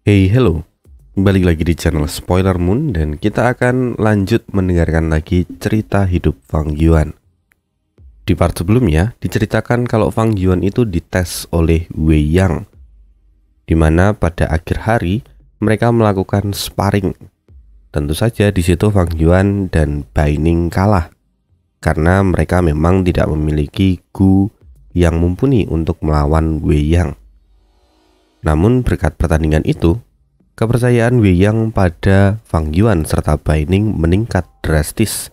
Hey, hello. Balik lagi di channel Spoiler Moon dan kita akan lanjut mendengarkan lagi cerita hidup Fang Yuan. Di part sebelumnya diceritakan kalau Fang Yuan itu dites oleh Wei Yang, di mana pada akhir hari mereka melakukan sparring. Tentu saja di situ Fang Yuan dan Bai Ning kalah karena mereka memang tidak memiliki Gu yang mumpuni untuk melawan Wei Yang. Namun berkat pertandingan itu, kepercayaan Wei Yang pada Fang Yuan serta Bai Ning meningkat drastis.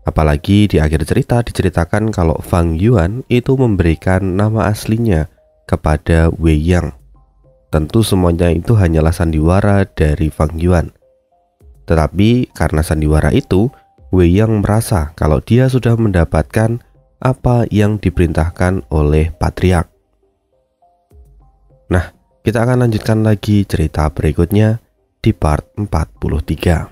Apalagi di akhir cerita diceritakan kalau Fang Yuan itu memberikan nama aslinya kepada Wei Yang. Tentu semuanya itu hanyalah sandiwara dari Fang Yuan. Tetapi karena sandiwara itu, Wei Yang merasa kalau dia sudah mendapatkan apa yang diperintahkan oleh Patriark. Nah, kita akan lanjutkan lagi cerita berikutnya di part 43.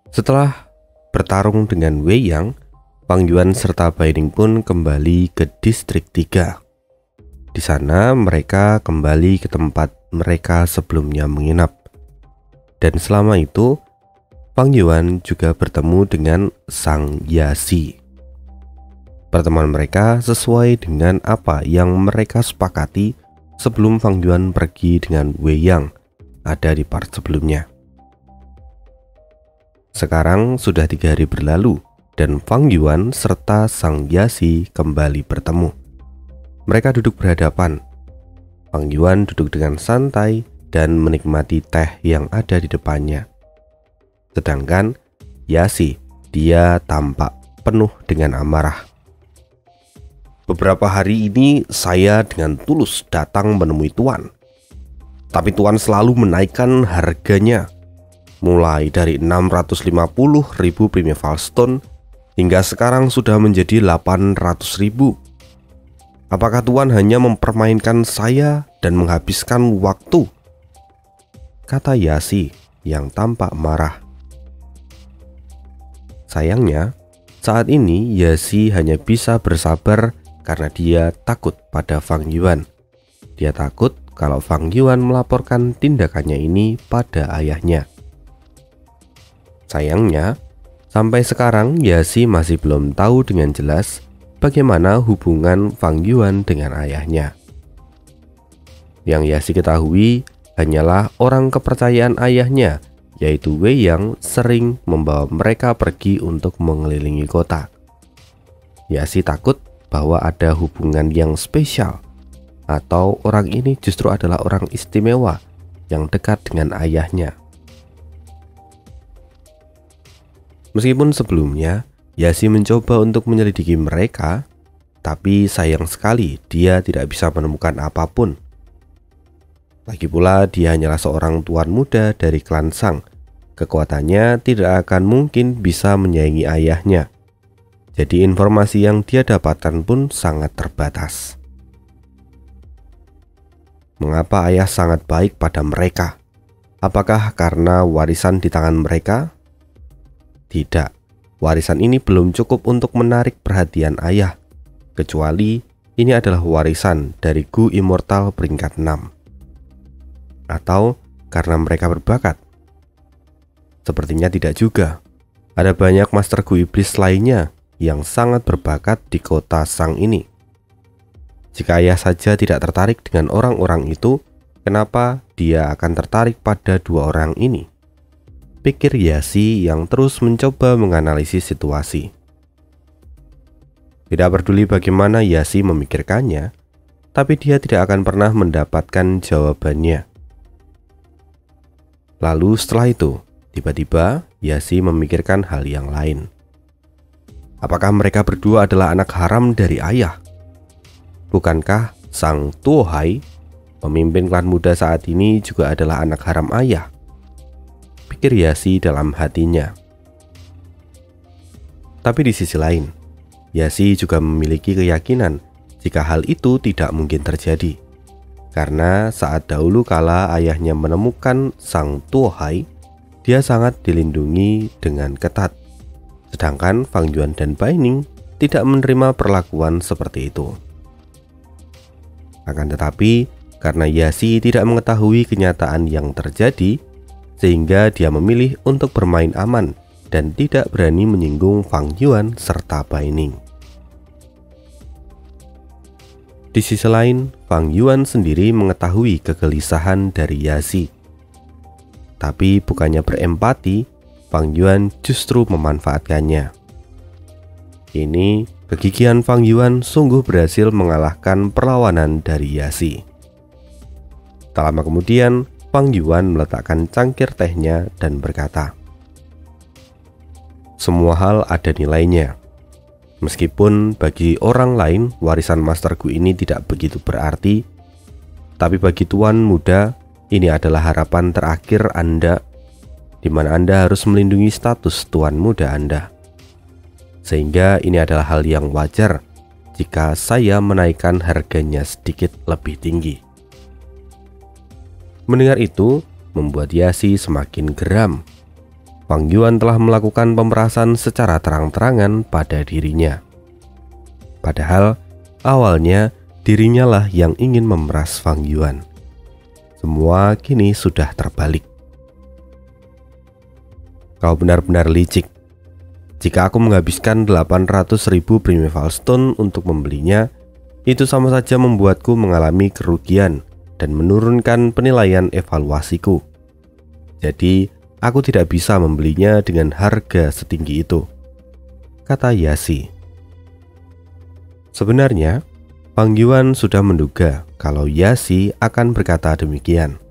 Setelah bertarung dengan Wei Yang, Fang Yuan serta Bai Ning pun kembali ke distrik 3. Di sana mereka kembali ke tempat mereka sebelumnya menginap. Dan selama itu, Fang Yuan juga bertemu dengan Sang Yasi. Pertemuan mereka sesuai dengan apa yang mereka sepakati sebelum Fang Yuan pergi dengan Wei Yang ada di part sebelumnya. Sekarang sudah 3 hari berlalu dan Fang Yuan serta Sang Yasi kembali bertemu. Mereka duduk berhadapan. Fang Yuan duduk dengan santai dan menikmati teh yang ada di depannya. Sedangkan Yasi, dia tampak penuh dengan amarah. Beberapa hari ini saya dengan tulus datang menemui Tuan. Tapi Tuan selalu menaikkan harganya. Mulai dari 650.000 Primeval Stone hingga sekarang sudah menjadi 800.000. Apakah Tuan hanya mempermainkan saya dan menghabiskan waktu? Kata Yasi yang tampak marah. Sayangnya, saat ini Yasi hanya bisa bersabar karena dia takut pada Fang Yuan. Dia takut kalau Fang Yuan melaporkan tindakannya ini pada ayahnya. Sayangnya, sampai sekarang Yasi masih belum tahu dengan jelas bagaimana hubungan Fang Yuan dengan ayahnya. Yang Yasi ketahui hanyalah orang kepercayaan ayahnya, yaitu Wei Yang sering membawa mereka pergi untuk mengelilingi kota. Yasi takut bahwa ada hubungan yang spesial, atau orang ini justru adalah orang istimewa yang dekat dengan ayahnya. Meskipun sebelumnya Yasi mencoba untuk menyelidiki mereka, tapi sayang sekali dia tidak bisa menemukan apapun. Lagi pula dia hanyalah seorang tuan muda dari klan Sang. Kekuatannya tidak akan mungkin bisa menyaingi ayahnya. Jadi informasi yang dia dapatkan pun sangat terbatas. Mengapa ayah sangat baik pada mereka? Apakah karena warisan di tangan mereka? Tidak, warisan ini belum cukup untuk menarik perhatian ayah. Kecuali ini adalah warisan dari Gu Immortal peringkat 6. Atau karena mereka berbakat? Sepertinya tidak juga. Ada banyak Master Gu Iblis lainnya yang sangat berbakat di kota Sang ini. Jika ayah saja tidak tertarik dengan orang-orang itu, kenapa dia akan tertarik pada 2 orang ini? Pikir Yasi yang terus mencoba menganalisis situasi. Tidak peduli bagaimana Yasi memikirkannya, tapi dia tidak akan pernah mendapatkan jawabannya. Lalu setelah itu, tiba-tiba Yasi memikirkan hal yang lain. Apakah mereka berdua adalah anak haram dari ayah? Bukankah Sang Tuohai, pemimpin klan muda saat ini, juga adalah anak haram ayah? Pikir Yasi dalam hatinya. Tapi di sisi lain, Yasi juga memiliki keyakinan jika hal itu tidak mungkin terjadi. Karena saat dahulu kala ayahnya menemukan Sang Tuohai, dia sangat dilindungi dengan ketat. Sedangkan Fang Yuan dan Bai Ning tidak menerima perlakuan seperti itu. Akan tetapi, karena Yasi tidak mengetahui kenyataan yang terjadi, sehingga dia memilih untuk bermain aman dan tidak berani menyinggung Fang Yuan serta Bai Ning. Di sisi lain, Fang Yuan sendiri mengetahui kegelisahan dari Yasi. Tapi bukannya berempati, Fang Yuan justru memanfaatkannya. Ini, kegigihan Fang Yuan sungguh berhasil mengalahkan perlawanan dari Yasi. Tak lama kemudian, Fang Yuan meletakkan cangkir tehnya dan berkata, "Semua hal ada nilainya. Meskipun bagi orang lain warisan masterku ini tidak begitu berarti, tapi bagi tuan muda, ini adalah harapan terakhir Anda, di mana Anda harus melindungi status tuan muda Anda. Sehingga ini adalah hal yang wajar jika saya menaikkan harganya sedikit lebih tinggi." Mendengar itu, membuat Yasi semakin geram. Fang Yuan telah melakukan pemerasan secara terang-terangan pada dirinya. Padahal, awalnya dirinya lah yang ingin memeras Fang Yuan. Semua kini sudah terbalik. "Kau benar-benar licik. Jika aku menghabiskan 800.000 Primeval Stone untuk membelinya, itu sama saja membuatku mengalami kerugian dan menurunkan penilaian evaluasiku. Jadi, aku tidak bisa membelinya dengan harga setinggi itu," kata Yasi. Sebenarnya, Fang Yuan sudah menduga kalau Yasi akan berkata demikian.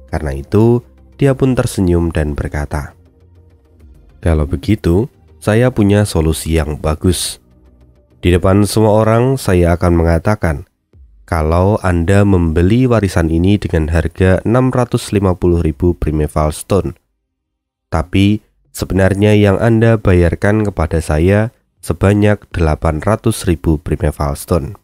Karena itu, dia pun tersenyum dan berkata, "Kalau begitu, saya punya solusi yang bagus. Di depan semua orang, saya akan mengatakan kalau Anda membeli warisan ini dengan harga 650.000 Primeval Stone. Tapi sebenarnya yang Anda bayarkan kepada saya sebanyak 800.000 Primeval Stone.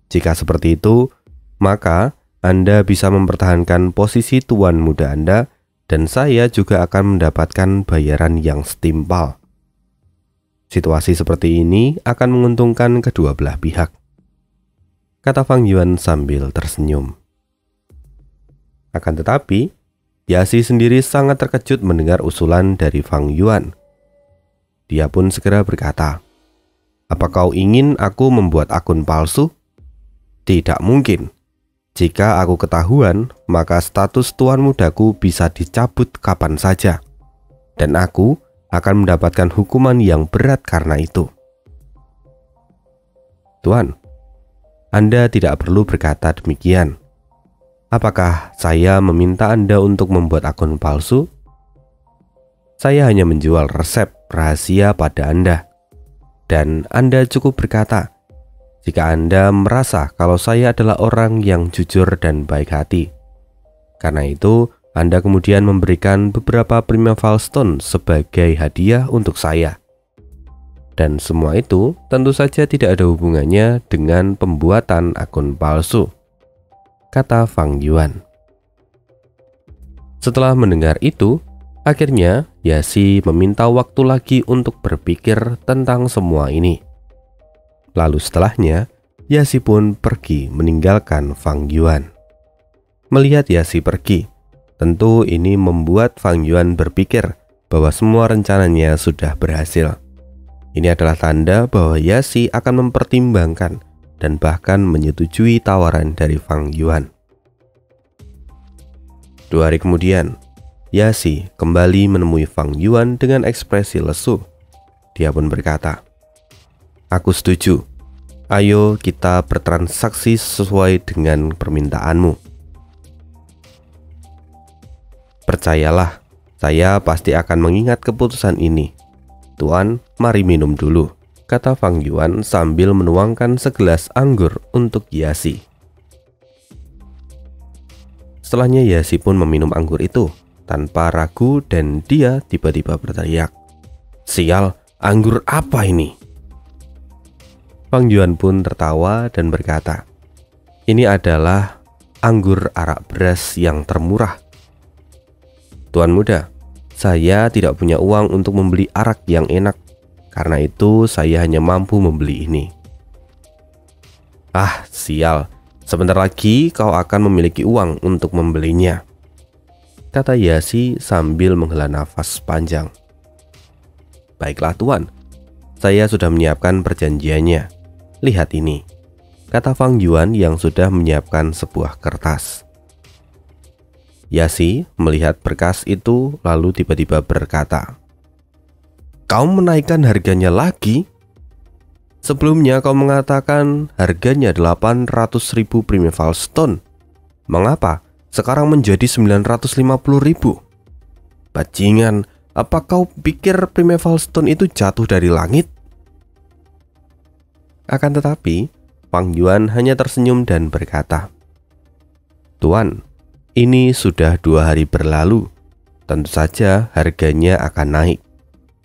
Jika seperti itu, maka Anda bisa mempertahankan posisi tuan muda Anda dan saya juga akan mendapatkan bayaran yang setimpal. Situasi seperti ini akan menguntungkan kedua belah pihak," kata Fang Yuan sambil tersenyum. Akan tetapi, Yasi sendiri sangat terkejut mendengar usulan dari Fang Yuan. Dia pun segera berkata, "Apa kau ingin aku membuat akun palsu? Tidak mungkin. Jika aku ketahuan, maka status tuan mudaku bisa dicabut kapan saja. Dan aku akan mendapatkan hukuman yang berat karena itu." "Tuan, Anda tidak perlu berkata demikian. Apakah saya meminta Anda untuk membuat akun palsu? Saya hanya menjual resep rahasia pada Anda. Dan Anda cukup berkata, jika Anda merasa kalau saya adalah orang yang jujur dan baik hati. Karena itu, Anda kemudian memberikan beberapa Primeval Stone sebagai hadiah untuk saya. Dan semua itu tentu saja tidak ada hubungannya dengan pembuatan akun palsu," kata Fang Yuan. Setelah mendengar itu, akhirnya Yasi meminta waktu lagi untuk berpikir tentang semua ini. Lalu setelahnya, Yasi pun pergi meninggalkan Fang Yuan. Melihat Yasi pergi, tentu ini membuat Fang Yuan berpikir bahwa semua rencananya sudah berhasil. Ini adalah tanda bahwa Yasi akan mempertimbangkan dan bahkan menyetujui tawaran dari Fang Yuan. 2 hari kemudian, Yasi kembali menemui Fang Yuan dengan ekspresi lesu. Dia pun berkata, "Aku setuju. Ayo kita bertransaksi sesuai dengan permintaanmu. Percayalah, saya pasti akan mengingat keputusan ini. Tuan, mari minum dulu," kata Fang Yuan sambil menuangkan segelas anggur untuk Yasi. Setelahnya Yasi pun meminum anggur itu tanpa ragu dan dia tiba-tiba berteriak, "Sial, anggur apa ini?" Fang Yuan pun tertawa dan berkata, "Ini adalah anggur arak beras yang termurah. Tuan muda, saya tidak punya uang untuk membeli arak yang enak. Karena itu saya hanya mampu membeli ini." "Ah, sial. Sebentar lagi kau akan memiliki uang untuk membelinya, kata Yasi sambil menghela nafas panjang. Baiklah Tuan, saya sudah menyiapkan perjanjiannya. Lihat ini, kata Fang Yuan yang sudah menyiapkan sebuah kertas. Yasi melihat berkas itu lalu tiba-tiba berkata, "Kau menaikkan harganya lagi? Sebelumnya kau mengatakan harganya 800.000 Primeval Stone. Mengapa sekarang menjadi 950.000? Bajingan, apa kau pikir Primeval Stone itu jatuh dari langit?" Akan tetapi, Fang Yuan hanya tersenyum dan berkata, "Tuan, ini sudah 2 hari berlalu. Tentu saja harganya akan naik.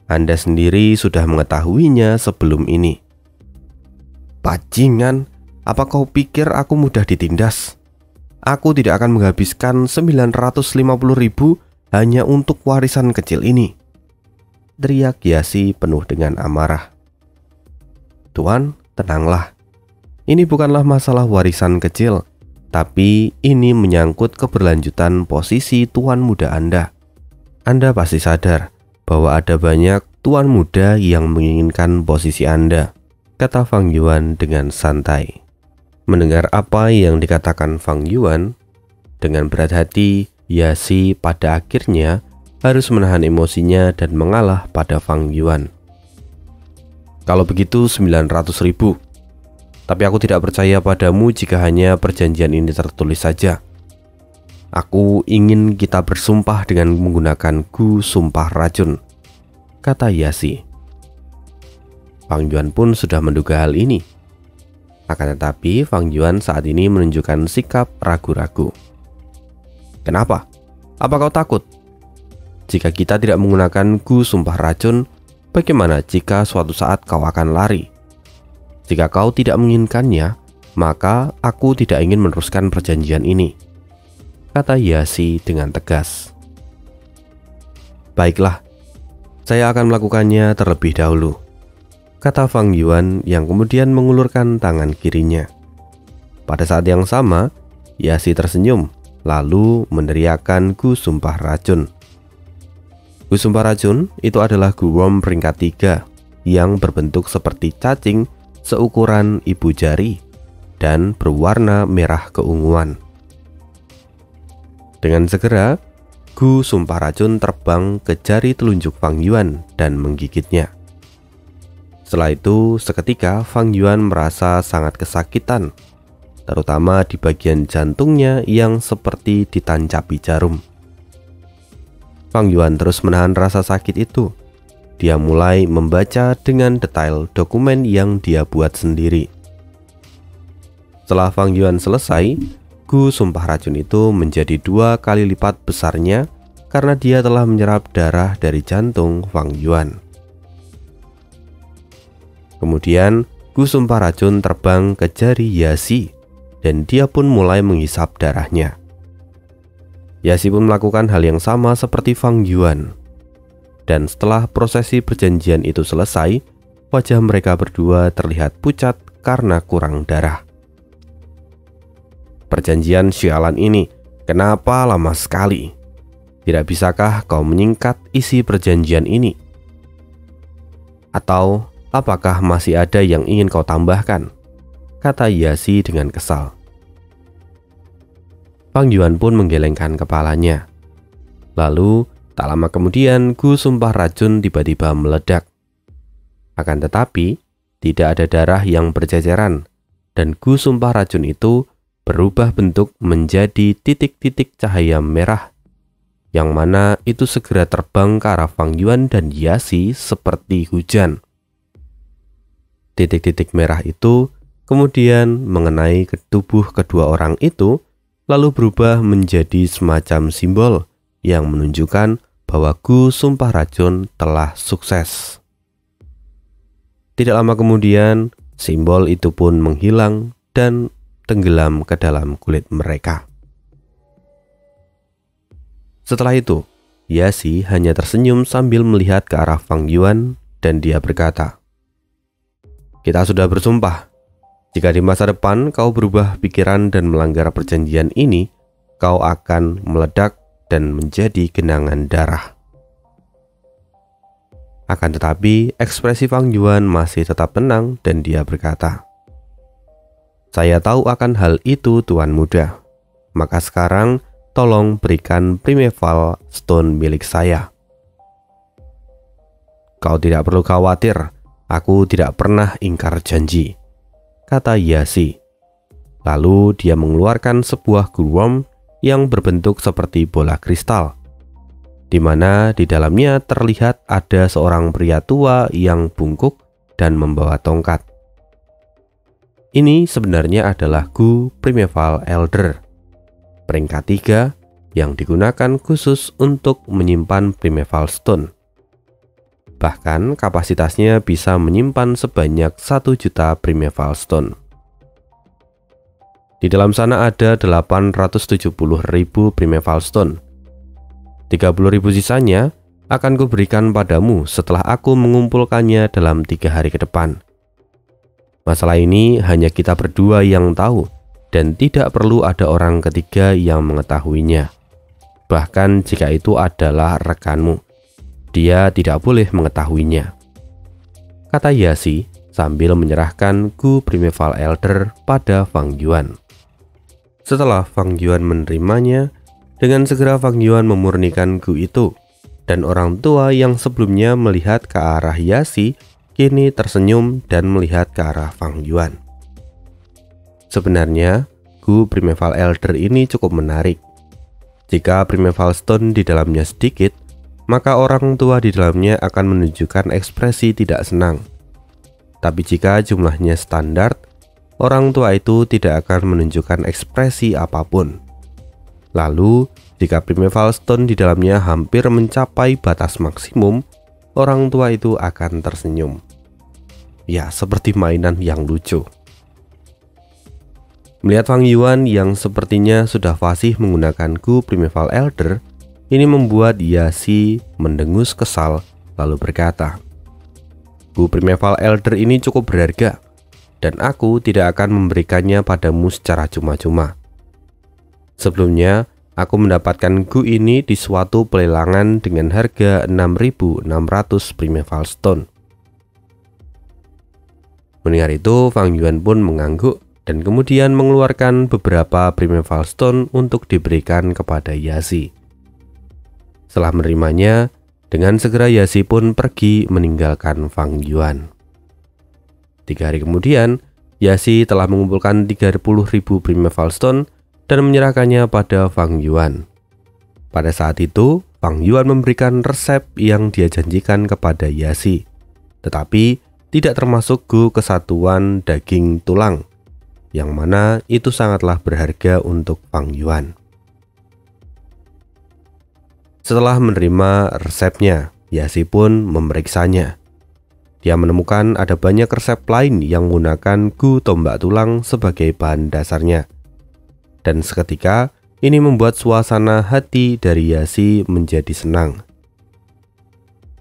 Anda sendiri sudah mengetahuinya sebelum ini." "Bajingan, apa kau pikir aku mudah ditindas? Aku tidak akan menghabiskan 950.000 hanya untuk warisan kecil ini," teriak Yasi penuh dengan amarah. "Tuan, tenanglah. Ini bukanlah masalah warisan kecil, tapi ini menyangkut keberlanjutan posisi tuan muda Anda. Anda pasti sadar bahwa ada banyak tuan muda yang menginginkan posisi Anda," kata Fang Yuan dengan santai. Mendengar apa yang dikatakan Fang Yuan, dengan berat hati, Yasi pada akhirnya harus menahan emosinya dan mengalah pada Fang Yuan. "Kalau begitu 900.000. Tapi aku tidak percaya padamu jika hanya perjanjian ini tertulis saja. Aku ingin kita bersumpah dengan menggunakan Gu Sumpah Racun," kata Yasi. Fang Yuan pun sudah menduga hal ini. Akan tetapi Fang Yuan saat ini menunjukkan sikap ragu-ragu. "Kenapa? Apa kau takut? Jika kita tidak menggunakan Gu Sumpah Racun, bagaimana jika suatu saat kau akan lari? Jika kau tidak menginginkannya, maka aku tidak ingin meneruskan perjanjian ini," kata Yasi dengan tegas. "Baiklah, saya akan melakukannya terlebih dahulu," kata Fang Yuan yang kemudian mengulurkan tangan kirinya. Pada saat yang sama, Yasi tersenyum lalu meneriakkan Gu Sumpah Racun. Gu Sumpah Racun itu adalah Gu Worm peringkat 3 yang berbentuk seperti cacing seukuran ibu jari dan berwarna merah keunguan. Dengan segera, Gu Sumpah Racun terbang ke jari telunjuk Fang Yuan dan menggigitnya. Setelah itu, seketika Fang Yuan merasa sangat kesakitan, terutama di bagian jantungnya yang seperti ditancapi jarum. Fang Yuan terus menahan rasa sakit itu. Dia mulai membaca dengan detail dokumen yang dia buat sendiri. Setelah Fang Yuan selesai, Gu Sumpah Racun itu menjadi 2 kali lipat besarnya karena dia telah menyerap darah dari jantung Fang Yuan. Kemudian Gu Sumpah Racun terbang ke jari Yasi dan dia pun mulai menghisap darahnya. Yasi pun melakukan hal yang sama seperti Fang Yuan. Dan setelah prosesi perjanjian itu selesai, wajah mereka berdua terlihat pucat karena kurang darah. "Perjanjian sialan ini, kenapa lama sekali? Tidak bisakah kau menyingkat isi perjanjian ini? Atau apakah masih ada yang ingin kau tambahkan?" kata Yasi dengan kesal. Fang Yuan pun menggelengkan kepalanya. Lalu tak lama kemudian Gu Sumpah Racun tiba-tiba meledak. Akan tetapi tidak ada darah yang berceceran dan Gu Sumpah Racun itu berubah bentuk menjadi titik-titik cahaya merah, yang mana itu segera terbang ke arah Fang Yuan dan Yasi seperti hujan. Titik-titik merah itu kemudian mengenai ke tubuh kedua orang itu, lalu berubah menjadi semacam simbol yang menunjukkan bahwa Gu Sumpah Racun telah sukses. Tidak lama kemudian, simbol itu pun menghilang dan tenggelam ke dalam kulit mereka. Setelah itu, Yasi hanya tersenyum sambil melihat ke arah Fang Yuan dan dia berkata, "Kita sudah bersumpah. Jika di masa depan kau berubah pikiran dan melanggar perjanjian ini, kau akan meledak dan menjadi genangan darah. Akan tetapi, ekspresi Fang Yuan masih tetap tenang dan dia berkata, "Saya tahu akan hal itu, Tuan Muda. Maka sekarang, tolong berikan Primeval Stone milik saya." "Kau tidak perlu khawatir, aku tidak pernah ingkar janji," kata Yasi. Lalu dia mengeluarkan sebuah gulworm yang berbentuk seperti bola kristal, di mana di dalamnya terlihat ada seorang pria tua yang bungkuk dan membawa tongkat. Ini sebenarnya adalah Gu Primeval Elder, peringkat 3 yang digunakan khusus untuk menyimpan Primeval Stone. Bahkan kapasitasnya bisa menyimpan sebanyak 1 juta Primeval Stone. Di dalam sana ada 870.000 Primeval Stone. 30.000 sisanya akan kuberikan padamu setelah aku mengumpulkannya dalam 3 hari ke depan. Masalah ini hanya kita berdua yang tahu dan tidak perlu ada orang ketiga yang mengetahuinya. Bahkan jika itu adalah rekanmu, dia tidak boleh mengetahuinya, kata Yasi sambil menyerahkan Gu Primeval Elder pada Fang Yuan. Setelah Fang Yuan menerimanya, dengan segera Fang Yuan memurnikan Gu itu, dan orang tua yang sebelumnya melihat ke arah Yasi kini tersenyum dan melihat ke arah Fang Yuan. Sebenarnya, Gu Primeval Elder ini cukup menarik. Jika Primeval Stone di dalamnya sedikit, maka orang tua di dalamnya akan menunjukkan ekspresi tidak senang. Tapi jika jumlahnya standar, orang tua itu tidak akan menunjukkan ekspresi apapun. Lalu, jika Primeval Stone di dalamnya hampir mencapai batas maksimum, orang tua itu akan tersenyum. Ya, seperti mainan yang lucu. Melihat Fang Yuan yang sepertinya sudah fasih menggunakan Gu Primeval Elder, ini membuat Yasi mendengus kesal lalu berkata, "Gu Primeval Elder ini cukup berharga, dan aku tidak akan memberikannya padamu secara cuma-cuma. Sebelumnya, aku mendapatkan Gu ini di suatu pelelangan dengan harga 6.600 Primeval Stone." Mendengar itu, Fang Yuan pun mengangguk dan kemudian mengeluarkan beberapa Primeval Stone untuk diberikan kepada Yasi. Setelah menerimanya, dengan segera Yasi pun pergi meninggalkan Fang Yuan. 3 hari kemudian, Yasi telah mengumpulkan 30.000 Primeval Stone dan menyerahkannya pada Fang Yuan. Pada saat itu, Fang Yuan memberikan resep yang dia janjikan kepada Yasi, tetapi tidak termasuk Gu kesatuan daging tulang, yang mana itu sangatlah berharga untuk Fang Yuan. Setelah menerima resepnya, Yasi pun memeriksanya. Dia menemukan ada banyak resep lain yang menggunakan Gu tombak tulang sebagai bahan dasarnya. Dan seketika, ini membuat suasana hati dari Yasi menjadi senang.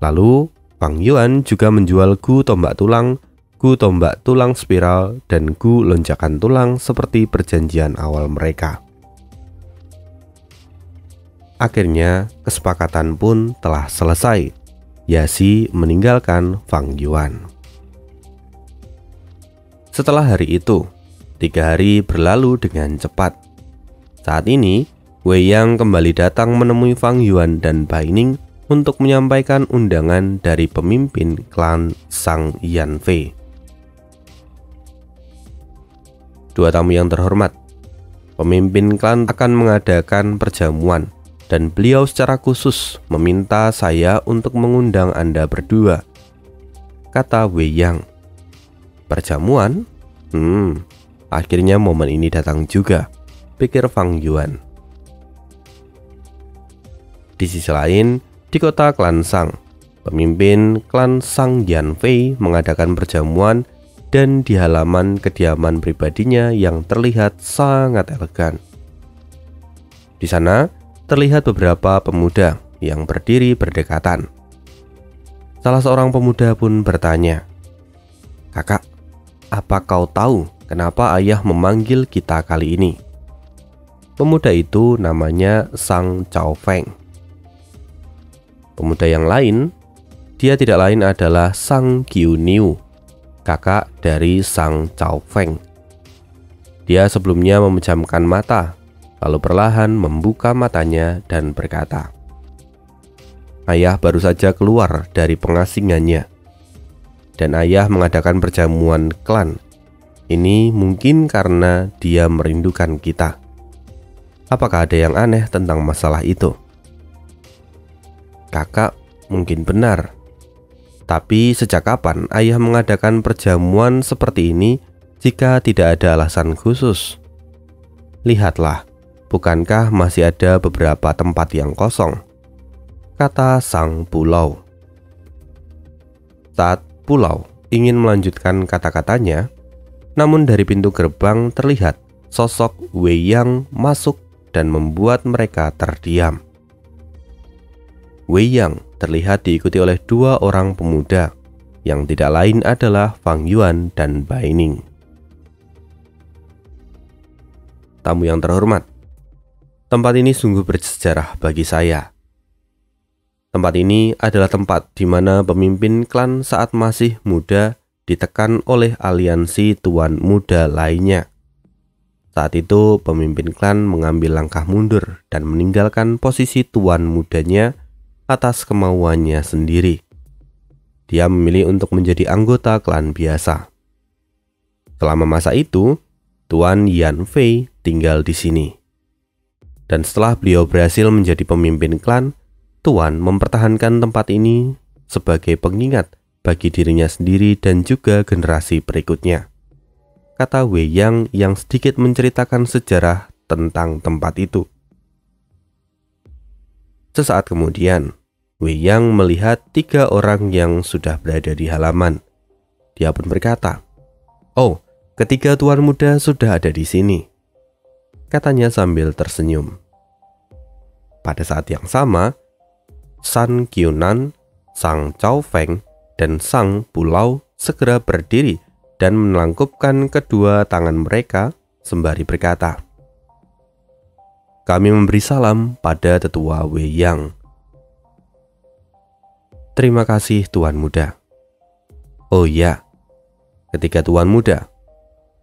Lalu, Fang Yuan juga menjual Gu tombak tulang spiral, dan Gu lonjakan tulang seperti perjanjian awal mereka. Akhirnya, kesepakatan pun telah selesai. Yasi meninggalkan Fang Yuan. Setelah hari itu, 3 hari berlalu dengan cepat. Saat ini, Wei Yang kembali datang menemui Fang Yuan dan Bai Ning untuk menyampaikan undangan dari pemimpin klan Sang Yanfei. "Dua tamu yang terhormat, pemimpin klan akan mengadakan perjamuan, dan beliau secara khusus meminta saya untuk mengundang Anda berdua," kata Wei Yang. "Perjamuan? Akhirnya momen ini datang juga," pikir Fang Yuan. Di sisi lain, di kota klan Sang, pemimpin klan Sang Yanfei mengadakan perjamuan dan di halaman kediaman pribadinya yang terlihat sangat elegan. Di sana, terlihat beberapa pemuda yang berdiri berdekatan. Salah seorang pemuda pun bertanya, "Kakak, apa kau tahu kenapa ayah memanggil kita kali ini. Pemuda itu namanya Sang Chao Feng. Pemuda yang lain, dia tidak lain adalah Sang Qiu Niu, kakak dari Sang Chao Feng. Dia sebelumnya memejamkan mata, lalu perlahan membuka matanya dan berkata, "Ayah baru saja keluar dari pengasingannya, dan ayah mengadakan perjamuan klan. Ini mungkin karena dia merindukan kita. Apakah ada yang aneh tentang masalah itu?" Kakak, mungkin benar. Tapi sejak kapan ayah mengadakan perjamuan seperti ini jika tidak ada alasan khusus? Lihatlah, bukankah masih ada beberapa tempat yang kosong? Kata Sang Pulau. Saat Pulau ingin melanjutkan kata-katanya, namun dari pintu gerbang terlihat sosok Wei Yang masuk dan membuat mereka terdiam. Wei Yang terlihat diikuti oleh dua orang pemuda, yang tidak lain adalah Fang Yuan dan Bai Ning. Tamu yang terhormat, tempat ini sungguh bersejarah bagi saya. Tempat ini adalah tempat di mana pemimpin klan saat masih muda ditekan oleh aliansi tuan muda lainnya. Saat itu pemimpin klan mengambil langkah mundur dan meninggalkan posisi tuan mudanya atas kemauannya sendiri. Dia memilih untuk menjadi anggota klan biasa. Selama masa itu, Tuan Yan Fei tinggal di sini. Dan setelah beliau berhasil menjadi pemimpin klan, Tuan mempertahankan tempat ini sebagai pengingat bagi dirinya sendiri dan juga generasi berikutnya. Kata Wei yang sedikit menceritakan sejarah tentang tempat itu. Sesaat kemudian, Wei Yang melihat 3 orang yang sudah berada di halaman. Dia pun berkata, "Oh, ketiga tuan muda sudah ada di sini," katanya sambil tersenyum. Pada saat yang sama, San Qiunan, Sang Chao Feng, dan Sang Pulau segera berdiri dan menelangkupkan kedua tangan mereka sembari berkata, "Kami memberi salam pada tetua Wei Yang." "Terima kasih Tuan Muda." "Oh ya, ketiga Tuan Muda,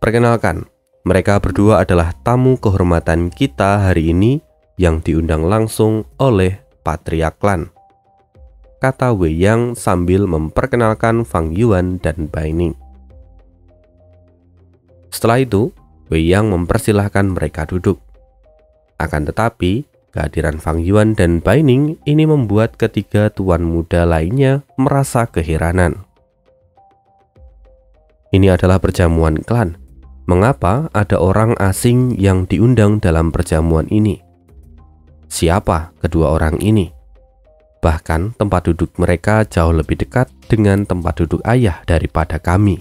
perkenalkan, mereka berdua adalah tamu kehormatan kita hari ini yang diundang langsung oleh Patriark Klan," kata Wei Yang sambil memperkenalkan Fang Yuan dan Bai Ning. Setelah itu, Wei Yang mempersilahkan mereka duduk. Akan tetapi, kehadiran Fang Yuan dan Bai Ning ini membuat ketiga tuan muda lainnya merasa keheranan. Ini adalah perjamuan klan. Mengapa ada orang asing yang diundang dalam perjamuan ini? Siapa kedua orang ini? Bahkan tempat duduk mereka jauh lebih dekat dengan tempat duduk ayah daripada kami,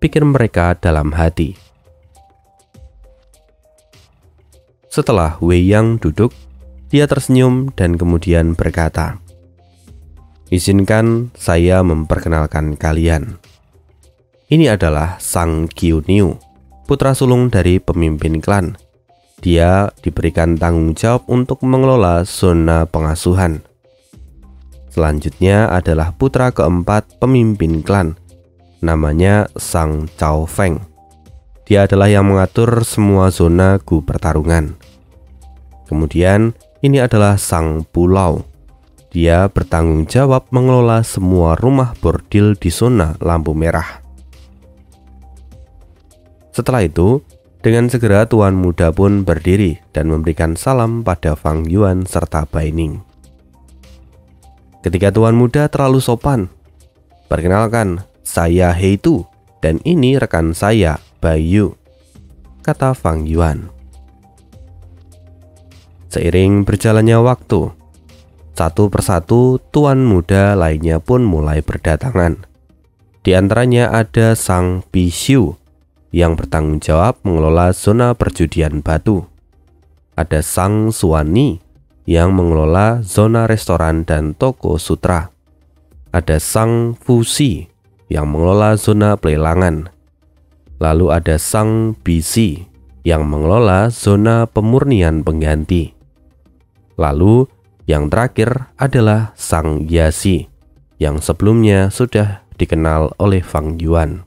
pikir mereka dalam hati. Setelah Wei Yang duduk, dia tersenyum dan kemudian berkata, "Izinkan saya memperkenalkan kalian. Ini adalah Sang Qiu Niu, putra sulung dari pemimpin klan. Dia diberikan tanggung jawab untuk mengelola zona pengasuhan. Selanjutnya adalah putra keempat pemimpin klan, namanya Sang Chao Feng. Dia adalah yang mengatur semua zona gu pertarungan. Kemudian ini adalah Sang Pulau. Dia bertanggung jawab mengelola semua rumah bordil di zona lampu merah." Setelah itu, dengan segera tuan muda pun berdiri dan memberikan salam pada Fang Yuan serta Bai Ning. Ketiga tuan muda terlalu sopan. "Perkenalkan, saya Hei Tu, dan ini rekan saya, Bai Yu," kata Fang Yuan. Seiring berjalannya waktu, satu persatu tuan muda lainnya pun mulai berdatangan. Di antaranya ada Sang Pishu yang bertanggung jawab mengelola zona perjudian batu. Ada Sang Suani yang mengelola zona restoran dan toko sutra. Ada Sang Fusi yang mengelola zona pelelangan. Lalu ada Sang Bisi yang mengelola zona pemurnian pengganti. Lalu yang terakhir adalah Sang Yasi yang sebelumnya sudah dikenal oleh Fang Yuan.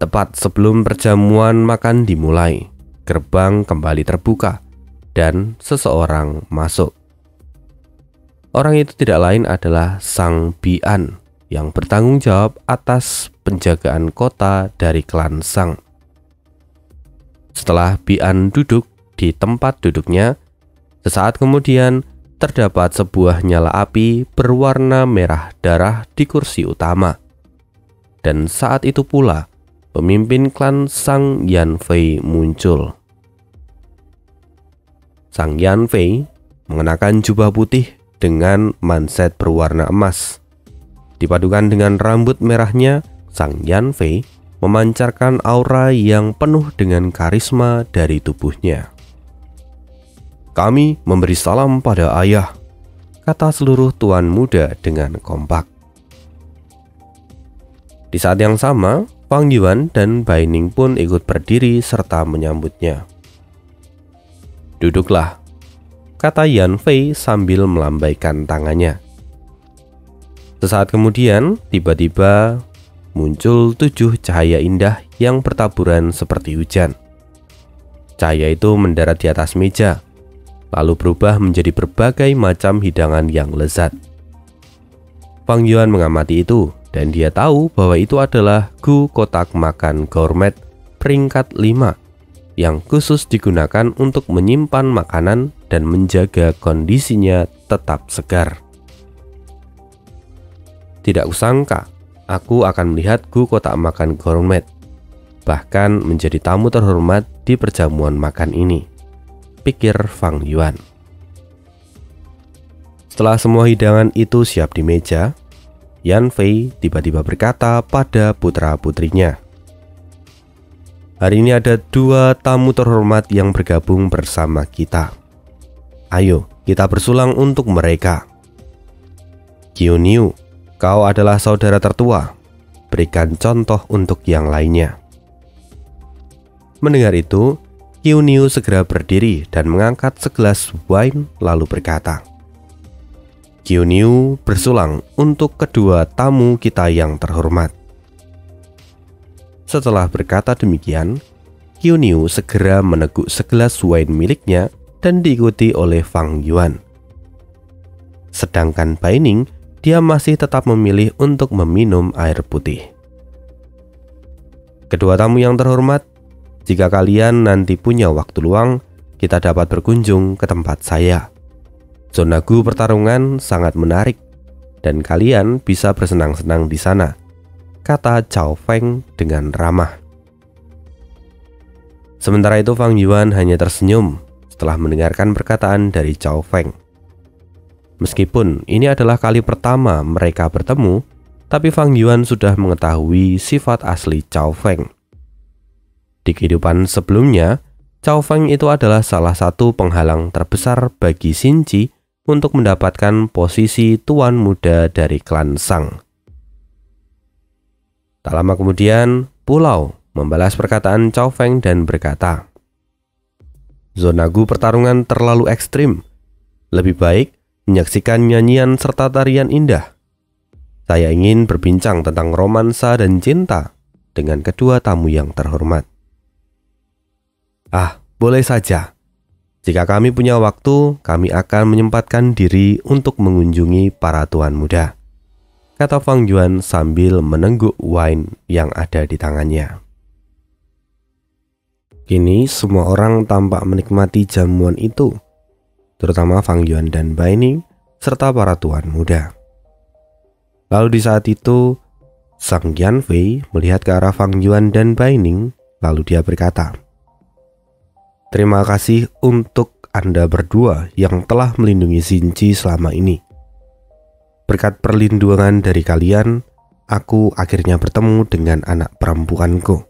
Tepat sebelum perjamuan makan dimulai, gerbang kembali terbuka dan seseorang masuk. Orang itu tidak lain adalah Sang Bian yang bertanggung jawab atas penjagaan kota dari klan Sang. Setelah Bian duduk di tempat duduknya, sesaat kemudian terdapat sebuah nyala api berwarna merah darah di kursi utama. Dan saat itu pula pemimpin klan Sang Yanfei muncul. Sang Yanfei mengenakan jubah putih dengan manset berwarna emas. Dipadukan dengan rambut merahnya, Sang Yanfei memancarkan aura yang penuh dengan karisma dari tubuhnya. "Kami memberi salam pada ayah," kata seluruh tuan muda dengan kompak. Di saat yang sama, Fang Yuan dan Bai Ning pun ikut berdiri serta menyambutnya. "Duduklah," kata Yan Fei sambil melambaikan tangannya. Sesaat kemudian, tiba-tiba muncul 7 cahaya indah yang bertaburan seperti hujan. Cahaya itu mendarat di atas meja, lalu berubah menjadi berbagai macam hidangan yang lezat. Fang Yuan mengamati itu, dan dia tahu bahwa itu adalah gu kotak makan gourmet peringkat 5 yang khusus digunakan untuk menyimpan makanan dan menjaga kondisinya tetap segar. Tidak kusangka aku akan melihat gu kotak makan gourmet, bahkan menjadi tamu terhormat di perjamuan makan ini, pikir Fang Yuan. Setelah semua hidangan itu siap di meja, Yan Fei tiba-tiba berkata pada putra-putrinya, "Hari ini ada 2 tamu terhormat yang bergabung bersama kita. Ayo kita bersulang untuk mereka. Qiuniu, kau adalah saudara tertua. Berikan contoh untuk yang lainnya." Mendengar itu, Qiuniu segera berdiri dan mengangkat segelas wine lalu berkata, "Qiuniu bersulang untuk kedua tamu kita yang terhormat." Setelah berkata demikian, Qiuniu segera meneguk segelas wine miliknya dan diikuti oleh Fang Yuan. Sedangkan Bai Ning, dia masih tetap memilih untuk meminum air putih. "Kedua tamu yang terhormat, jika kalian nanti punya waktu luang, kita dapat berkunjung ke tempat saya. Zona gu pertarungan sangat menarik dan kalian bisa bersenang-senang di sana," kata Cao Feng dengan ramah. Sementara itu Fang Yuan hanya tersenyum setelah mendengarkan perkataan dari Cao Feng. Meskipun ini adalah kali pertama mereka bertemu, tapi Fang Yuan sudah mengetahui sifat asli Cao Feng. Di kehidupan sebelumnya, Cao Feng itu adalah salah satu penghalang terbesar bagi Xin Ji untuk mendapatkan posisi tuan muda dari klan Sang. Tak lama kemudian, Pulau membalas perkataan Cao Feng dan berkata, "Zona gu pertarungan terlalu ekstrim. Lebih baik menyaksikan nyanyian serta tarian indah. Saya ingin berbincang tentang romansa dan cinta dengan kedua tamu yang terhormat." "Ah, boleh saja. Jika kami punya waktu, kami akan menyempatkan diri untuk mengunjungi para tuan muda," kata Fang Yuan sambil menengguk wine yang ada di tangannya. Kini semua orang tampak menikmati jamuan itu, terutama Fang Yuan dan Bai Ning serta para tuan muda. Lalu di saat itu, Sang Yanfei melihat ke arah Fang Yuan dan Bai Ning, lalu dia berkata, "Terima kasih untuk Anda berdua yang telah melindungi Xin Ji selama ini. Berkat perlindungan dari kalian, aku akhirnya bertemu dengan anak perempuanku."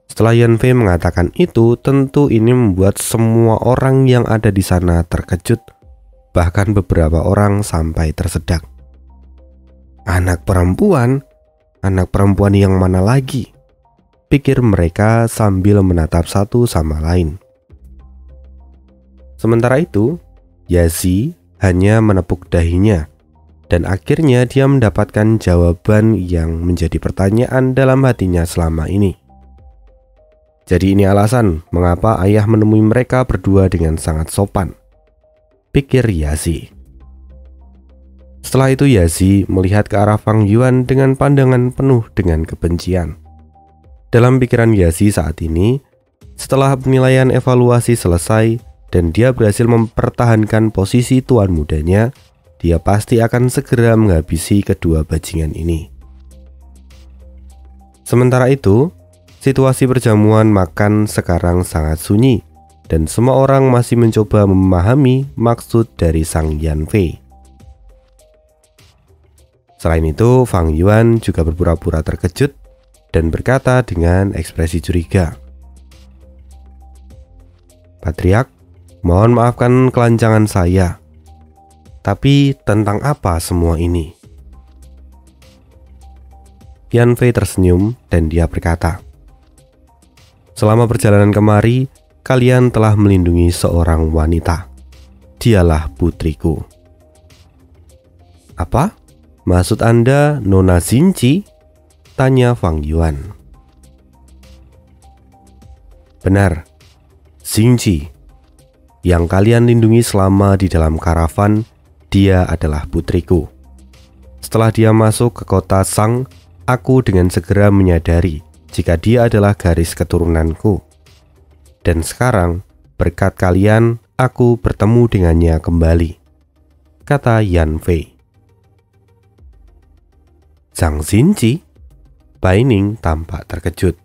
Setelah Yan Fei mengatakan itu, tentu ini membuat semua orang yang ada di sana terkejut, bahkan beberapa orang sampai tersedak. "Anak perempuan? Anak perempuan yang mana lagi? Pikir mereka sambil menatap satu sama lain. Sementara itu, Yazi hanya menepuk dahinya, dan akhirnya dia mendapatkan jawaban yang menjadi pertanyaan dalam hatinya selama ini. Jadi ini alasan mengapa ayah menemui mereka berdua dengan sangat sopan, pikir Yazi. Setelah itu Yazi melihat ke arah Fang Yuan dengan pandangan penuh dengan kebencian. Dalam pikiran Yazi saat ini, setelah penilaian evaluasi selesai dan dia berhasil mempertahankan posisi tuan mudanya, dia pasti akan segera menghabisi kedua bajingan ini. Sementara itu, situasi perjamuan makan sekarang sangat sunyi dan semua orang masih mencoba memahami maksud dari Sang Yanfei. Selain itu, Fang Yuan juga berpura-pura terkejut dan berkata dengan ekspresi curiga, "Patriark, mohon maafkan kelancangan saya. Tapi tentang apa semua ini?" Yanfei tersenyum dan dia berkata, "Selama perjalanan kemari, kalian telah melindungi seorang wanita. Dialah putriku." "Apa? Maksud Anda Nona Xinci?" tanya Fang Yuan. "Benar, Xinci. Yang kalian lindungi selama di dalam karavan, dia adalah putriku. Setelah dia masuk ke kota Sang, aku dengan segera menyadari jika dia adalah garis keturunanku. Dan sekarang, berkat kalian, aku bertemu dengannya kembali," kata Yanfei. "Zhang Xinci?" Bai Ning tampak terkejut.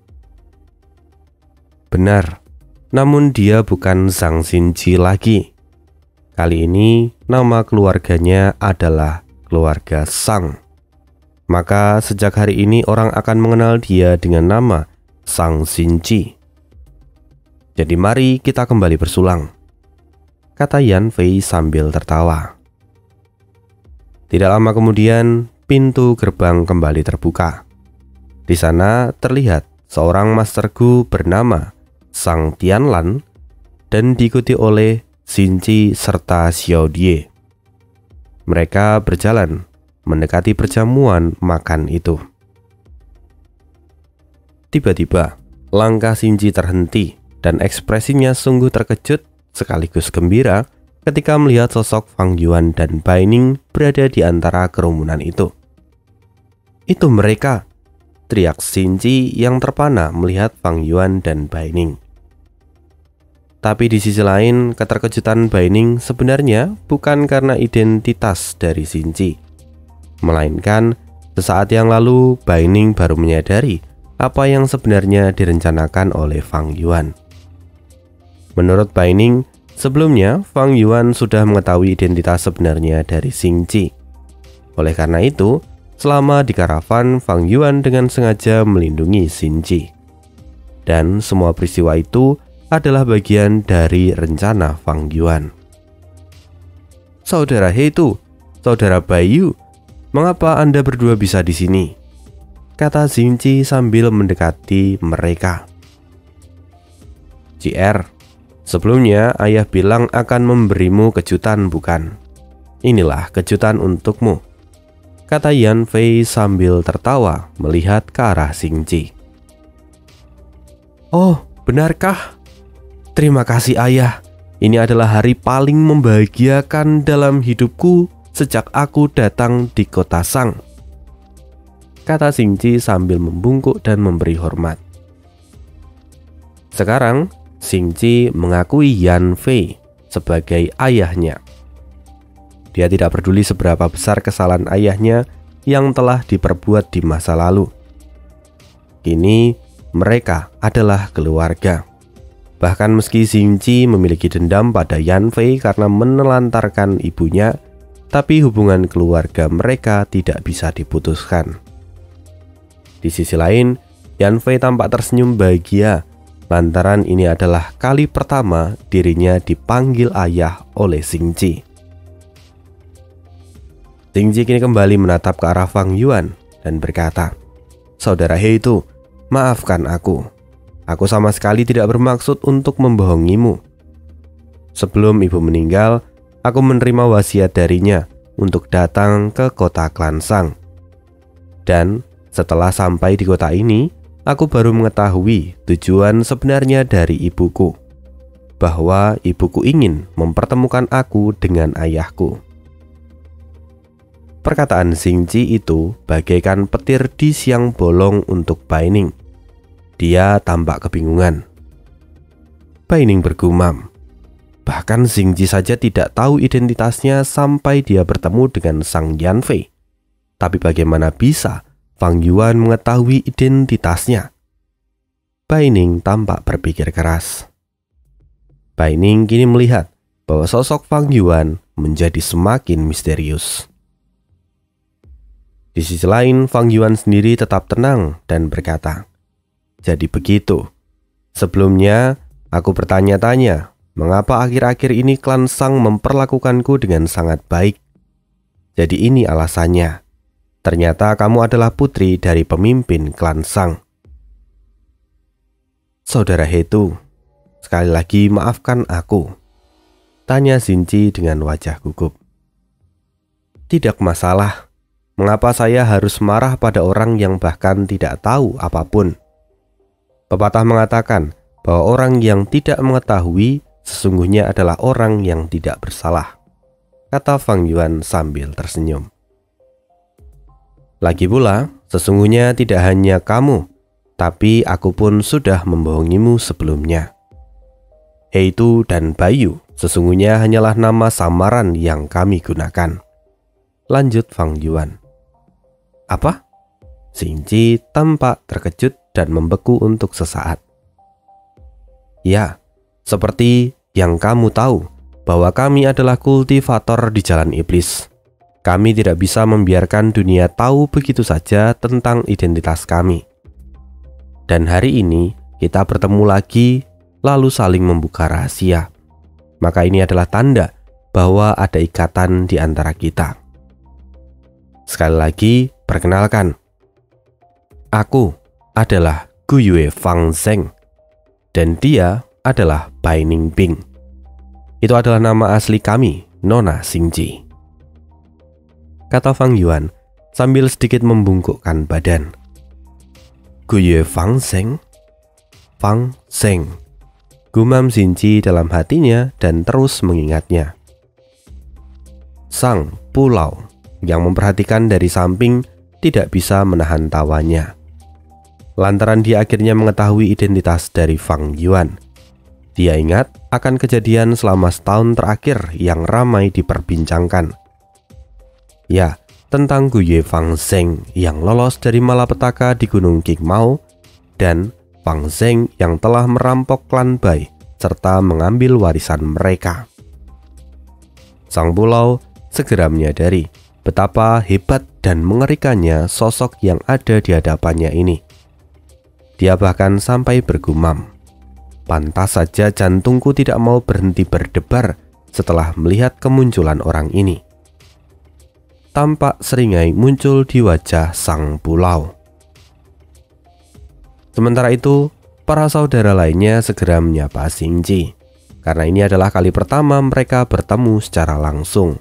"Benar, namun dia bukan Zhang Xinci lagi. Kali ini nama keluarganya adalah keluarga Sang. Maka sejak hari ini orang akan mengenal dia dengan nama Zhang Xinci. Jadi mari kita kembali bersulang," kata Yanfei sambil tertawa. Tidak lama kemudian, pintu gerbang kembali terbuka. Di sana terlihat seorang Master Gu bernama Sang Tianlan dan diikuti oleh Xinci serta Xiao Die. Mereka berjalan mendekati perjamuan makan itu. Tiba-tiba, langkah Xinci terhenti dan ekspresinya sungguh terkejut sekaligus gembira ketika melihat sosok Fang Yuan dan Bai Ning berada di antara kerumunan itu. "Itu mereka!" teriak Xinci yang terpana melihat Fang Yuan dan Bai Ning. Tapi di sisi lain, keterkejutan Bai Ning sebenarnya bukan karena identitas dari Xinci, melainkan sesaat yang lalu Bai Ning baru menyadari apa yang sebenarnya direncanakan oleh Fang Yuan. Menurut Bai Ning, sebelumnya Fang Yuan sudah mengetahui identitas sebenarnya dari Xinci. Oleh karena itu, selama di karavan, Fang Yuan dengan sengaja melindungi Xinci. Dan semua peristiwa itu adalah bagian dari rencana Fang Yuan. "Saudara Heitu, saudara Bayu, mengapa Anda berdua bisa di sini?" kata Xinci sambil mendekati mereka. "JR, sebelumnya ayah bilang akan memberimu kejutan, bukan? Inilah kejutan untukmu," kata Yanfei sambil tertawa melihat ke arah Xinci. "Oh, benarkah? Terima kasih ayah. Ini adalah hari paling membahagiakan dalam hidupku sejak aku datang di kota Sang," kata Xinci sambil membungkuk dan memberi hormat. Sekarang, Xinci mengakui Yanfei sebagai ayahnya. Dia tidak peduli seberapa besar kesalahan ayahnya yang telah diperbuat di masa lalu. Kini mereka adalah keluarga. Bahkan meski Xinci memiliki dendam pada Yanfei karena menelantarkan ibunya, tapi hubungan keluarga mereka tidak bisa diputuskan. Di sisi lain, Yanfei tampak tersenyum bahagia lantaran ini adalah kali pertama dirinya dipanggil ayah oleh Xinci. Xinci kini kembali menatap ke arah Fang Yuan dan berkata, Saudara He itu, maafkan aku. Aku sama sekali tidak bermaksud untuk membohongimu. Sebelum ibu meninggal, aku menerima wasiat darinya untuk datang ke kota Klansang. Dan setelah sampai di kota ini, aku baru mengetahui tujuan sebenarnya dari ibuku, bahwa ibuku ingin mempertemukan aku dengan ayahku. Perkataan Xingji itu bagaikan petir di siang bolong untuk Baining. Dia tampak kebingungan. Baining bergumam. Bahkan Xingji saja tidak tahu identitasnya sampai dia bertemu dengan Sang Yanfei. Tapi bagaimana bisa Fang Yuan mengetahui identitasnya? Baining tampak berpikir keras. Baining kini melihat bahwa sosok Fang Yuan menjadi semakin misterius. Di sisi lain, Fang Yuan sendiri tetap tenang dan berkata, "Jadi begitu. Sebelumnya, aku bertanya-tanya, mengapa akhir-akhir ini Klansang memperlakukanku dengan sangat baik? Jadi ini alasannya. Ternyata kamu adalah putri dari pemimpin Klansang." "Saudara Hetu, sekali lagi maafkan aku," tanya Xingji dengan wajah gugup. "Tidak masalah. Mengapa saya harus marah pada orang yang bahkan tidak tahu apapun? Pepatah mengatakan bahwa orang yang tidak mengetahui sesungguhnya adalah orang yang tidak bersalah," kata Fang Yuan sambil tersenyum. "Lagi pula, sesungguhnya tidak hanya kamu, tapi aku pun sudah membohongimu sebelumnya. Heitu dan Bayu sesungguhnya hanyalah nama samaran yang kami gunakan," lanjut Fang Yuan. "Apa?" Xingji tampak terkejut dan membeku untuk sesaat. "Ya, seperti yang kamu tahu bahwa kami adalah kultivator di jalan iblis. Kami tidak bisa membiarkan dunia tahu begitu saja tentang identitas kami. Dan hari ini kita bertemu lagi lalu saling membuka rahasia. Maka ini adalah tanda bahwa ada ikatan di antara kita. Sekali lagi, perkenalkan. Aku adalah Guyue Fang Zheng, dan dia adalah Baining Bing. Itu adalah nama asli kami, Nona Xingji," kata Fang Yuan sambil sedikit membungkukkan badan. "Guyue Fang Zheng? Fang Zheng," gumam Xingji dalam hatinya dan terus mengingatnya. Sang Pulau yang memperhatikan dari samping tidak bisa menahan tawanya, lantaran dia akhirnya mengetahui identitas dari Fang Yuan. Dia ingat akan kejadian selama setahun terakhir yang ramai diperbincangkan. Ya, tentang Guyue Fang Zheng yang lolos dari malapetaka di Gunung Qingmao dan Fang Zheng yang telah merampok klan Bai serta mengambil warisan mereka. Sang Pulau segera menyadari betapa hebat dan mengerikannya sosok yang ada di hadapannya ini. Dia bahkan sampai bergumam, "Pantas saja jantungku tidak mau berhenti berdebar setelah melihat kemunculan orang ini." Tampak seringai muncul di wajah Sang Pulau. Sementara itu, para saudara lainnya segera menyapa Xingji, karena ini adalah kali pertama mereka bertemu secara langsung.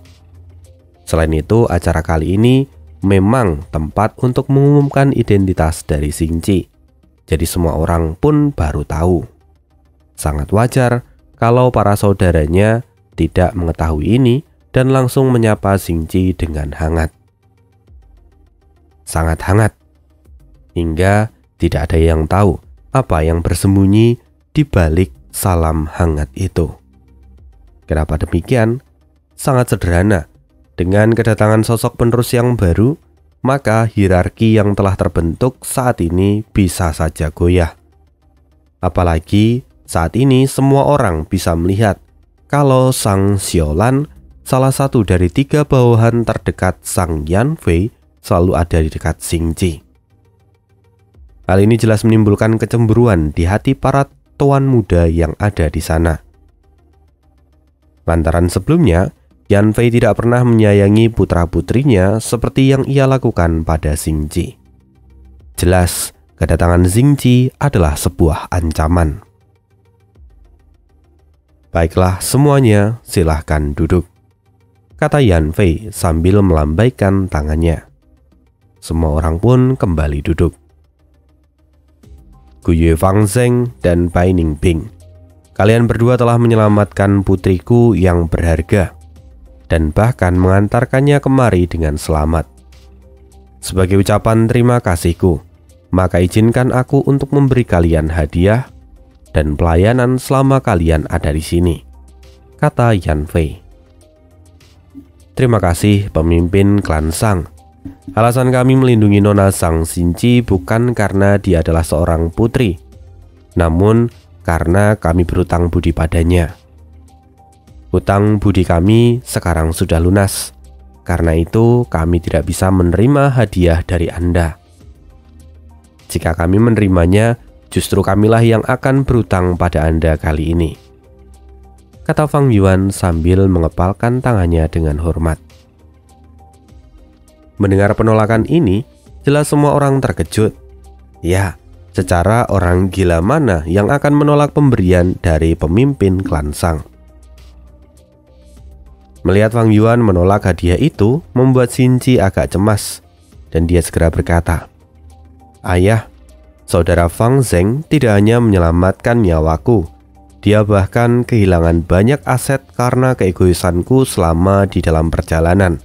Selain itu, acara kali ini memang tempat untuk mengumumkan identitas dari Xingji. Jadi semua orang pun baru tahu. Sangat wajar kalau para saudaranya tidak mengetahui ini dan langsung menyapa Xingji dengan hangat. Sangat hangat. Hingga tidak ada yang tahu apa yang bersembunyi di balik salam hangat itu. Kenapa demikian? Sangat sederhana. Dengan kedatangan sosok penerus yang baru, maka hierarki yang telah terbentuk saat ini bisa saja goyah. Apalagi saat ini semua orang bisa melihat kalau Sang Xiaolan, salah satu dari 3 bawahan terdekat Sang Yanfei, selalu ada di dekat Xingji. Hal ini jelas menimbulkan kecemburuan di hati para tuan muda yang ada di sana. Lantaran sebelumnya, Yanfei tidak pernah menyayangi putra-putrinya seperti yang ia lakukan pada Xingji. Jelas, kedatangan Xingji adalah sebuah ancaman. Baiklah semuanya, silahkan duduk, kata Yan Fei sambil melambaikan tangannya. Semua orang pun kembali duduk. Guyue Fangzheng dan Bai Ningbing, kalian berdua telah menyelamatkan putriku yang berharga dan bahkan mengantarkannya kemari dengan selamat. Sebagai ucapan terima kasihku, maka izinkan aku untuk memberi kalian hadiah dan pelayanan selama kalian ada di sini, kata Yan Fei. Terima kasih pemimpin klan Shang. Alasan kami melindungi Nona Zhang Xinji bukan karena dia adalah seorang putri, namun karena kami berutang budi padanya. Hutang budi kami sekarang sudah lunas. Karena itu kami tidak bisa menerima hadiah dari Anda. Jika kami menerimanya, justru kamilah yang akan berutang pada Anda kali ini, kata Fang Yuan sambil mengepalkan tangannya dengan hormat. Mendengar penolakan ini, jelas semua orang terkejut. Ya, secara orang gila mana yang akan menolak pemberian dari pemimpin klan Shang? Melihat Fang Yuan menolak hadiah itu, membuat Xinji agak cemas, dan dia segera berkata, "Ayah, saudara Fang Zheng tidak hanya menyelamatkan nyawaku, dia bahkan kehilangan banyak aset karena keegoisanku selama di dalam perjalanan.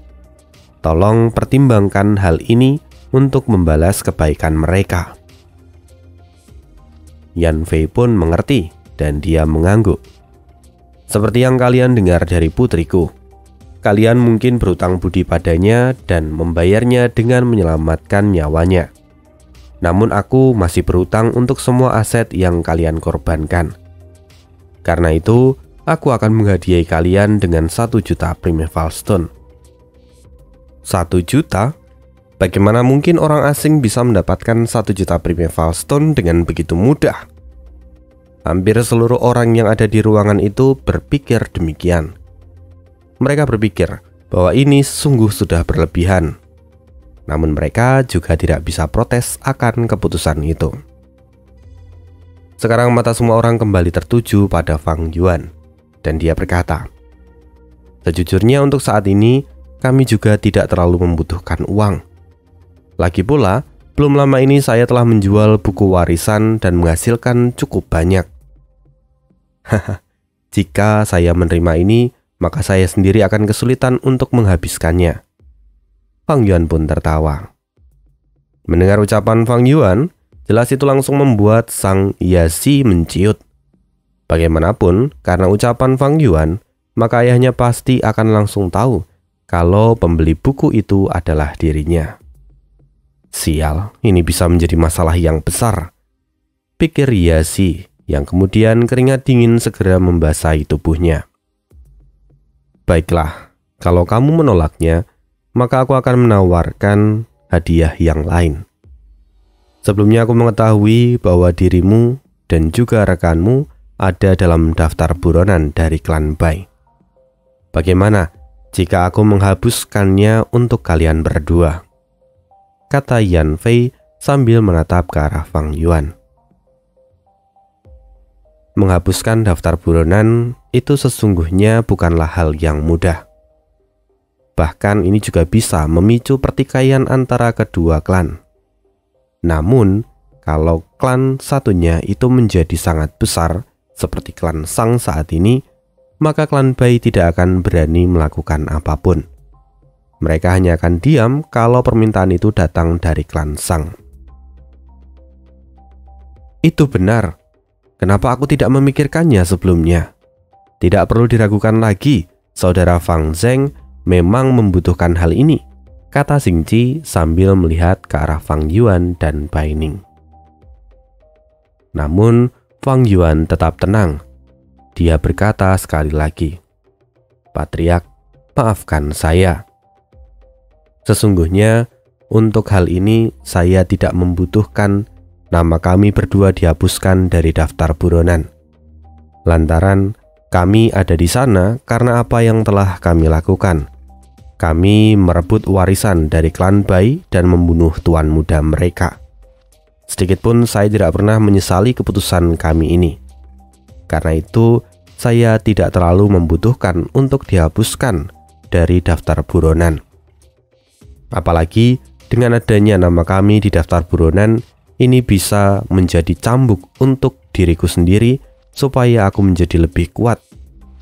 Tolong pertimbangkan hal ini untuk membalas kebaikan mereka." Yan Fei pun mengerti dan dia mengangguk. Seperti yang kalian dengar dari putriku, kalian mungkin berutang budi padanya dan membayarnya dengan menyelamatkan nyawanya. Namun aku masih berutang untuk semua aset yang kalian korbankan. Karena itu, aku akan menghadiahi kalian dengan 1 juta Primeval Stone. 1 juta? Bagaimana mungkin orang asing bisa mendapatkan 1 juta Primeval Stone dengan begitu mudah? Hampir seluruh orang yang ada di ruangan itu berpikir demikian. Mereka berpikir bahwa ini sungguh sudah berlebihan. Namun mereka juga tidak bisa protes akan keputusan itu. Sekarang mata semua orang kembali tertuju pada Fang Yuan, dan dia berkata, "Sejujurnya untuk saat ini, kami juga tidak terlalu membutuhkan uang. Lagi pula, belum lama ini saya telah menjual buku warisan dan menghasilkan cukup banyak. Haha, jika saya menerima ini, maka saya sendiri akan kesulitan untuk menghabiskannya." Fang Yuan pun tertawa. Mendengar ucapan Fang Yuan, jelas itu langsung membuat Sang Yazi menciut. Bagaimanapun, karena ucapan Fang Yuan, maka ayahnya pasti akan langsung tahu kalau pembeli buku itu adalah dirinya. Sial, ini bisa menjadi masalah yang besar, pikir Yazi, yang kemudian keringat dingin segera membasahi tubuhnya. Baiklah, kalau kamu menolaknya, maka aku akan menawarkan hadiah yang lain. Sebelumnya aku mengetahui bahwa dirimu dan juga rekanmu ada dalam daftar buronan dari klan Bai. Bagaimana jika aku menghabiskannya untuk kalian berdua? Kata Yan Fei sambil menatap ke arah Fang Yuan. Menghapuskan daftar buronan itu sesungguhnya bukanlah hal yang mudah. Bahkan ini juga bisa memicu pertikaian antara kedua klan. Namun, kalau klan satunya itu menjadi sangat besar, seperti klan Shang saat ini, maka klan Bai tidak akan berani melakukan apapun. Mereka hanya akan diam kalau permintaan itu datang dari klan Shang. Itu benar. Kenapa aku tidak memikirkannya sebelumnya? Tidak perlu diragukan lagi, saudara Fang Zheng memang membutuhkan hal ini, kata Xingji sambil melihat ke arah Fang Yuan dan Bai Ning. Namun, Fang Yuan tetap tenang. Dia berkata sekali lagi, "Patriark, maafkan saya. Sesungguhnya, untuk hal ini saya tidak membutuhkan nama kami berdua dihapuskan dari daftar buronan. Lantaran kami ada di sana karena apa yang telah kami lakukan. Kami merebut warisan dari klan Bai dan membunuh tuan muda mereka. Sedikitpun saya tidak pernah menyesali keputusan kami ini. Karena itu, saya tidak terlalu membutuhkan untuk dihapuskan dari daftar buronan. Apalagi dengan adanya nama kami di daftar buronan, ini bisa menjadi cambuk untuk diriku sendiri supaya aku menjadi lebih kuat,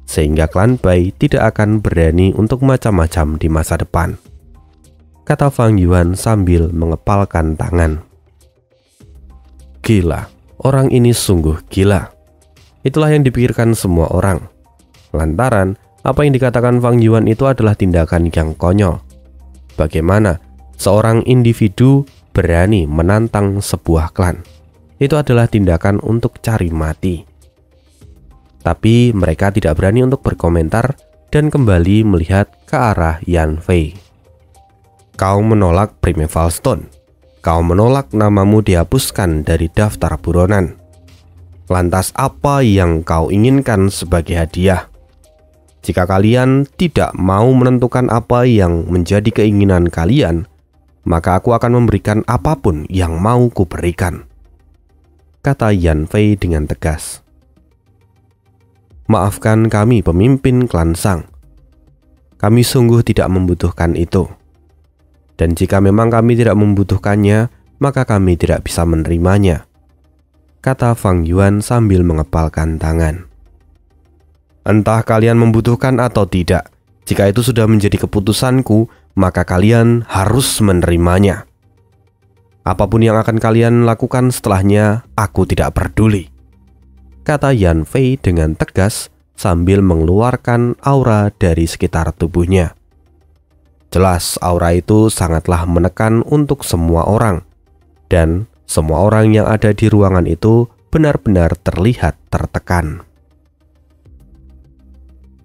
sehingga klan Bai tidak akan berani untuk macam-macam di masa depan, kata Fang Yuan sambil mengepalkan tangan. Gila, orang ini sungguh gila. Itulah yang dipikirkan semua orang. Lantaran apa yang dikatakan Fang Yuan itu adalah tindakan yang konyol. Bagaimana seorang individu berani menantang sebuah klan? Itu adalah tindakan untuk cari mati. Tapi mereka tidak berani untuk berkomentar dan kembali melihat ke arah Yan Fei. Kau menolak Primeval Stone. Kau menolak namamu dihapuskan dari daftar buronan. Lantas apa yang kau inginkan sebagai hadiah? Jika kalian tidak mau menentukan apa yang menjadi keinginan kalian, maka aku akan memberikan apapun yang mau kuberikan, kata Yan Fei dengan tegas. Maafkan kami pemimpin klan Sang. Kami sungguh tidak membutuhkan itu. Dan jika memang kami tidak membutuhkannya, maka kami tidak bisa menerimanya, kata Fang Yuan sambil mengepalkan tangan. Entah kalian membutuhkan atau tidak, jika itu sudah menjadi keputusanku, maka kalian harus menerimanya. Apapun yang akan kalian lakukan setelahnya, aku tidak peduli, kata Yan Fei dengan tegas sambil mengeluarkan aura dari sekitar tubuhnya. Jelas aura itu sangatlah menekan untuk semua orang, dan semua orang yang ada di ruangan itu benar-benar terlihat tertekan.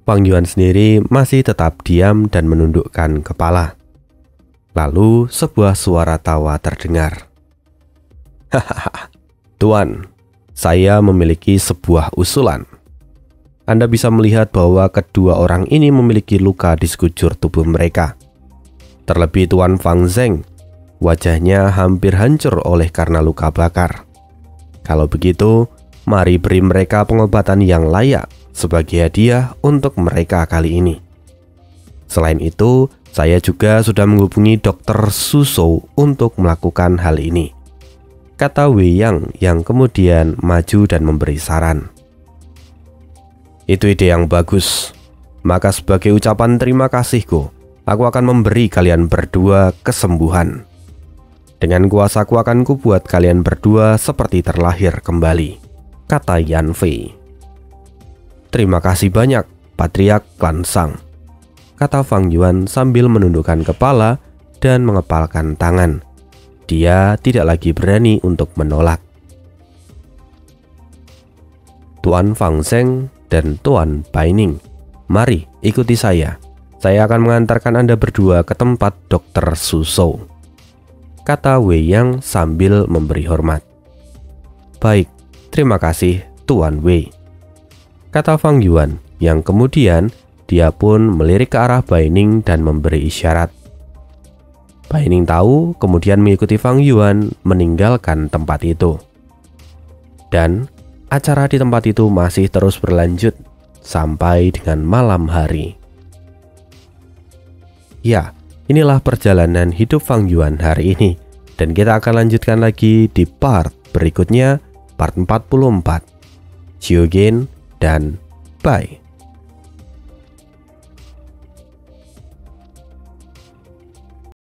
Fang Yuan sendiri masih tetap diam dan menundukkan kepala. Lalu sebuah suara tawa terdengar. Hahaha, Tuan, saya memiliki sebuah usulan. Anda bisa melihat bahwa kedua orang ini memiliki luka di sekujur tubuh mereka. Terlebih Tuan Fang Zeng, wajahnya hampir hancur oleh karena luka bakar. Kalau begitu, mari beri mereka pengobatan yang layak sebagai hadiah untuk mereka kali ini. Selain itu, saya juga sudah menghubungi Dr. Suso untuk melakukan hal ini, kata Wei Yang yang kemudian maju dan memberi saran. Itu ide yang bagus. Maka sebagai ucapan terima kasihku, aku akan memberi kalian berdua kesembuhan. Dengan kuasaku akan kubuat kalian berdua seperti terlahir kembali, kata Yan Fei. Terima kasih banyak, Patriark Klan Sang, kata Fang Yuan sambil menundukkan kepala dan mengepalkan tangan. Dia tidak lagi berani untuk menolak. Tuan Fang Zeng dan Tuan Baining, mari ikuti saya. Saya akan mengantarkan Anda berdua ke tempat Dr. Suso, kata Wei Yang sambil memberi hormat. Baik, terima kasih Tuan Wei, kata Fang Yuan yang kemudian dia pun melirik ke arah Baining dan memberi isyarat. Baining tahu kemudian mengikuti Fang Yuan meninggalkan tempat itu. Dan acara di tempat itu masih terus berlanjut sampai dengan malam hari. Ya, inilah perjalanan hidup Fang Yuan hari ini. Dan kita akan lanjutkan lagi di part berikutnya, part 44. See you again dan bye.